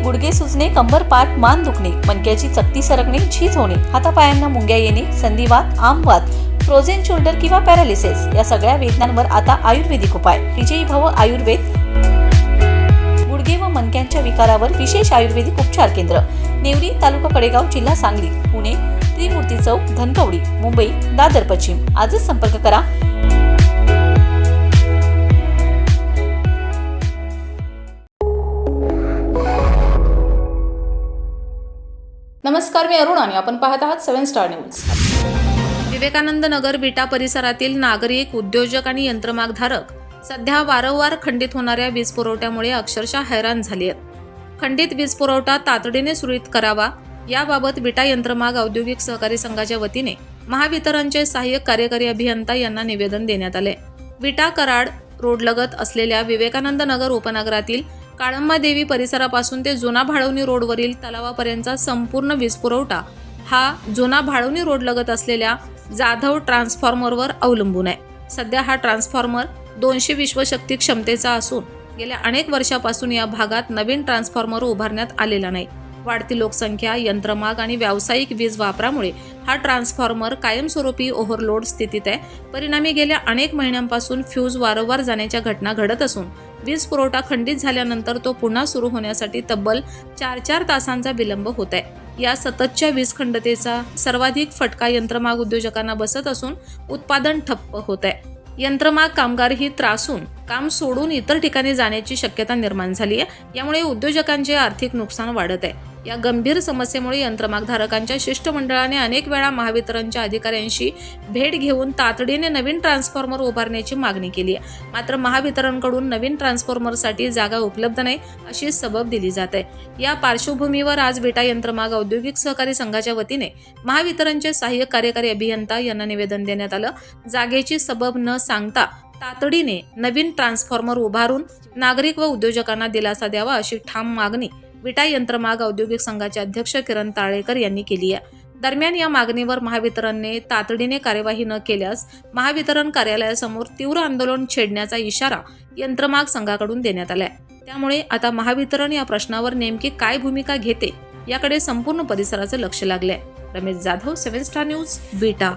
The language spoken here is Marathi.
गुडघे सुजणे, कंबर पाठ मान दुखणे, मणक्याची चकती सरकणे, झीज होणे, हातापायांना मुंग्या येणे, संधिवात, आमवात, फ्रोझन शोल्डर किंवा पॅरालिसिस या सगळ्या वेदनांवर आता आयुर्वेदिक उपाय. विजयी भव आयुर्वेद. गुडघे व मणक्यांच्या विकारावर विशेष आयुर्वेदिक उपचार केंद्र. नेवरी, तालुका कडेगाव, जिल्हा सांगली. पुणे त्रिमूर्ती चौक, धनकवडी. मुंबई दादर पश्चिम. आजच संपर्क करा. नमस्कार, मी अरुण आणि आपण पाहत आहात 7 स्टार न्यूज. विवेकानंद नगर विटा परिसरातील नागरिक, उद्योजक आणि यंत्रमागधारक सध्या वारंवार खंडित होणाऱ्या वीज पुरवठ्यामुळे अक्षरशः हैराण झाली आहेत. खंडित वीज पुरवठा तातडीने सुरळीत करावा याबाबत विटा यंत्रमाग औद्योगिक सहकारी संघाच्या वतीने महावितरणचे सहाय्यक कार्यकारी अभियंता यांना निवेदन देण्यात आले. विटा कराड रोडलगत असलेल्या विवेकानंद नगर उपनगरातील काळंबा देवी परिसरापासून ते जुना भाळवणी रोडवरील तलावापर्यंतचा संपूर्ण वीज पुरवठा हा जुना भाळवणी रोडलगत असलेल्या जाधव ट्रान्सफॉर्मरवर अवलंबून आहे. सध्या हा ट्रान्सफॉर्मर 200 विश्वशक्ती क्षमतेचा असून गेल्या अनेक वर्षापासून या भागात नवीन ट्रान्सफॉर्मर उभारण्यात आलेला नाही. वाढती लोकसंख्या, यंत्रमाग आणि व्यावसायिक वीज वापरामुळे हा ट्रान्सफॉर्मर कायमस्वरूपी ओव्हरलोड स्थितीत आहे. परिणामी गेल्या अनेक महिन्यांपासून फ्यूज वारंवार जाण्याच्या घटना घडत असून वीज पुरवठा खंडित झाल्यानंतर तो पुन्हा सुरू होण्यासाठी तब्बल 4 तासांचा विलंब होत आहे. या सततच्या वीज खंडतेचा सर्वाधिक फटका यंत्रमाग उद्योजकांना बसत असून उत्पादन ठप्प होत आहे. यंत्रमाग कामगारही त्रासून काम सोडून इतर ठिकाणी जाण्याची शक्यता निर्माण झाली आहे. यामुळे उद्योजकांचे आर्थिक नुकसान वाढत आहे. या गंभीर समस्येमुळे यंत्रमागधारकांच्या शिष्टमंडळाने अनेक वेळा महावितरणच्या अधिकाऱ्यांशी भेट घेऊन तातडीने नवीन ट्रान्सफॉर्मर उभारण्याची मागणी केली आहे. मात्र महावितरणकडून नवीन ट्रान्सफॉर्मरसाठी जागा उपलब्ध नाही अशी सबब दिली जात आहे. या पार्श्वभूमीवर आज विटा यंत्रमाग औद्योगिक सहकारी संघाच्या वतीने महावितरणचे सहाय्यक कार्यकारी अभियंता यांना निवेदन देण्यात आलं. जागेची सबब न सांगता तातडीने नवीन ट्रान्सफॉर्मर उभारून नागरिक व उद्योजकांना दिलासा द्यावा अशी ठाम मागणी विटा यंत्रमाग औद्योगिक संघाचे अध्यक्ष किरण ताळेकर यांनी केली आहे. दरम्यान या मागणीवर महावितरणने तातडीने कार्यवाही न केल्यास महावितरण कार्यालयासमोर तीव्र आंदोलन छेडण्याचा इशारा यंत्रमाग संघाकडून देण्यात आलाय. त्यामुळे आता महावितरण या प्रश्नावर नेमकी काय भूमिका घेते याकडे संपूर्ण परिसराचं लक्ष लागलंय. रमेश जाधव, 7 स्टार न्यूज, विटा.